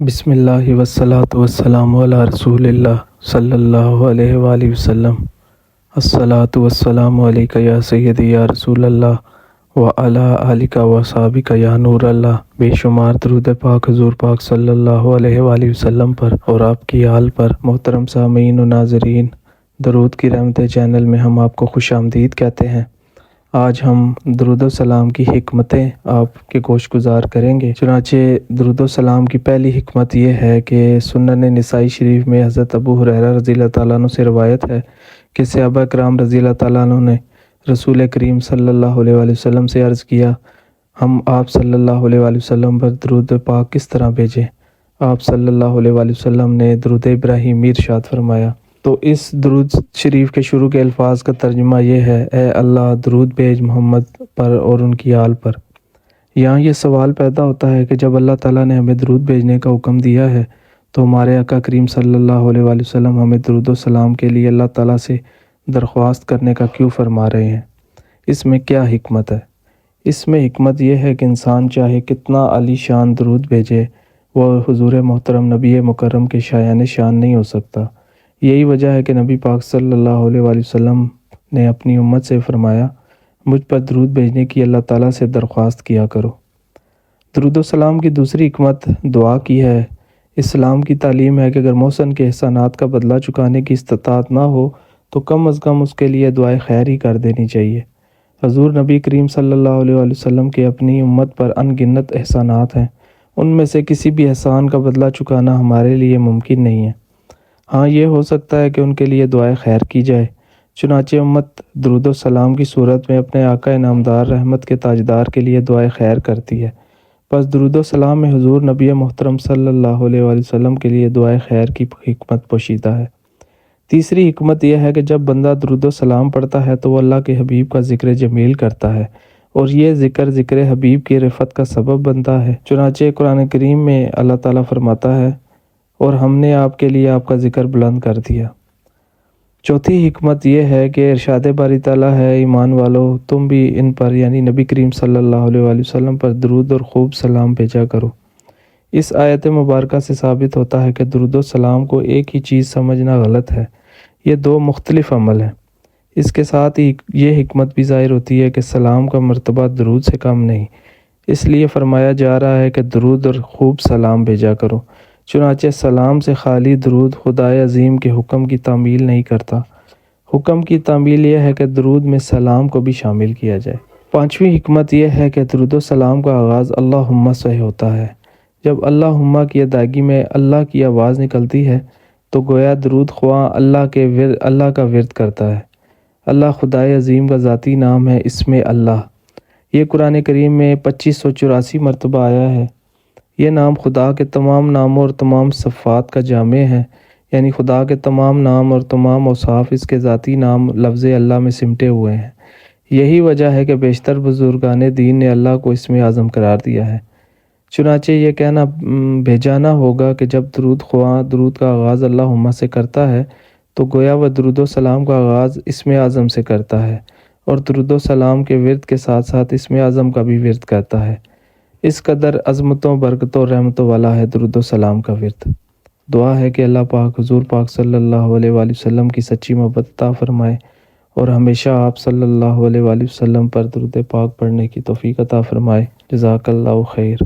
بسم اللہ والصلاة والسلام علی رسول اللہ صلی اللہ علیہ وآلہ وسلم۔ الصلاۃ والسلام علیک یا سیدی یا رسول اللہ وعلی آلک وصحبک یا نور اللہ۔ بے شمار درود پاک حضور پاک صلی اللہ علیہ وآلہ وسلم پر اور آپ کی آل پر۔ محترم سامعین و ناظرین، درود کی رحمت چینل میں ہم آپ کو خوش آمدید کہتے ہیں۔ آج ہم درود و سلام کی حکمتیں آپ کے گوش گزار کریں گے۔ چنانچہ درود و سلام کی پہلی حکمت یہ ہے کہ سنن نسائی شریف میں حضرت ابو ہریرہ رضی اللہ تعالیٰ عنہ سے روایت ہے کہ صحابہ کرام رضی اللہ تعالیٰ عنہ نے رسول کریم صلی اللہ علیہ وآلہ وسلم سے عرض کیا، ہم آپ صلی اللہ علیہ وآلہ وسلم پر درود پاک کس طرح بھیجیں؟ آپ صلی اللہ علیہ وآلہ وسلم نے درود ابراہیمی ارشاد فرمایا۔ تو اس درود شریف کے شروع کے الفاظ کا ترجمہ یہ ہے، اے اللہ درود بھیج محمد پر اور ان کی آل پر۔ یہاں یہ سوال پیدا ہوتا ہے کہ جب اللہ تعالیٰ نے ہمیں درود بھیجنے کا حکم دیا ہے تو ہمارے آقا کریم صلی اللہ علیہ وآلہ وسلم ہمیں درود و سلام کے لیے اللہ تعالیٰ سے درخواست کرنے کا کیوں فرما رہے ہیں؟ اس میں کیا حکمت ہے؟ اس میں حکمت یہ ہے کہ انسان چاہے کتنا عالی شان درود بھیجے، وہ حضور محترم نبی مکرم کے شایان شان نہیں ہو سکتا۔ یہی وجہ ہے کہ نبی پاک صلی اللہ علیہ وآلہ وسلم نے اپنی امت سے فرمایا، مجھ پر درود بھیجنے کی اللہ تعالیٰ سے درخواست کیا کرو۔ درود و سلام کی دوسری حکمت دعا کی ہے۔ اسلام کی تعلیم ہے کہ اگر محسن کے احسانات کا بدلہ چکانے کی استطاعت نہ ہو تو کم از کم اس کے لیے دعائے خیر ہی کر دینی چاہیے۔ حضور نبی کریم صلی اللہ علیہ وآلہ وسلم کے اپنی امت پر ان گنت احسانات ہیں، ان میں سے کسی بھی احسان کا بدلہ چکانا ہمارے لیے ممکن نہیں ہے۔ ہاں، یہ ہو سکتا ہے کہ ان کے لیے دعائے خیر کی جائے۔ چنانچہ امت درود و سلام کی صورت میں اپنے آقا انعامدار رحمت کے تاجدار کے لیے دعائے خیر کرتی ہے۔ پس درود و سلام میں حضور نبی محترم صلی اللہ علیہ وآلہ وسلم کے لیے دعائے خیر کی حکمت پوشیدہ ہے۔ تیسری حکمت یہ ہے کہ جب بندہ درود و سلام پڑھتا ہے تو وہ اللہ کے حبیب کا ذکر جمیل کرتا ہے، اور یہ ذکر حبیب کی رفعت کا سبب بنتا ہے۔ چنانچہ قرآن کریم میں اللہ تعالیٰ فرماتا ہے، اور ہم نے آپ کے لیے آپ کا ذکر بلند کر دیا۔ چوتھی حکمت یہ ہے کہ ارشاد باری تعالیٰ ہے، ایمان والو تم بھی ان پر یعنی نبی کریم صلی اللہ علیہ وآلہ وسلم پر درود اور خوب سلام بھیجا کرو۔ اس آیت مبارکہ سے ثابت ہوتا ہے کہ درود و سلام کو ایک ہی چیز سمجھنا غلط ہے، یہ دو مختلف عمل ہیں۔ اس کے ساتھ ہی یہ حکمت بھی ظاہر ہوتی ہے کہ سلام کا مرتبہ درود سے کم نہیں، اس لیے فرمایا جا رہا ہے کہ درود اور خوب سلام بھیجا کرو۔ چنانچہ سلام سے خالی درود خدائے عظیم کے حکم کی تعمیل نہیں کرتا۔ حکم کی تعمیل یہ ہے کہ درود میں سلام کو بھی شامل کیا جائے۔ پانچویں حکمت یہ ہے کہ درود و سلام کا آغاز اللہم سے ہوتا ہے۔ جب اللہم کی ادائیگی میں اللہ کی آواز نکلتی ہے تو گویا درود خواہ اللہ کا ورد کرتا ہے۔ اللہ خدائے عظیم کا ذاتی نام ہے، اسم اللہ۔ یہ قرآن کریم میں 2584 مرتبہ آیا ہے۔ یہ نام خدا کے تمام ناموں اور تمام صفات کا جامع ہے، یعنی خدا کے تمام نام اور تمام اوصاف اس کے ذاتی نام لفظ اللہ میں سمٹے ہوئے ہیں۔ یہی وجہ ہے کہ بیشتر بزرگان دین نے اللہ کو اسم اعظم قرار دیا ہے۔ چنانچہ یہ کہنا بھیجانا ہوگا کہ جب درود خواہ درود کا آغاز اللہم سے کرتا ہے تو گویا وہ درود و سلام کا آغاز اسم اعظم سے کرتا ہے، اور درود و سلام کے ورد کے ساتھ ساتھ اسم اعظم کا بھی ورد کرتا ہے۔ اس قدر عظمتوں برکتوں اور رحمتوں والا ہے درود و سلام کا ورد۔ دعا ہے کہ اللہ پاک حضور پاک صلی اللہ علیہ وآلہ وسلم کی سچی محبت عطا فرمائے اور ہمیشہ آپ صلی اللہ علیہ وآلہ وسلم پر درود پاک پڑھنے کی توفیق عطا فرمائے۔ جزاک اللہ خیر۔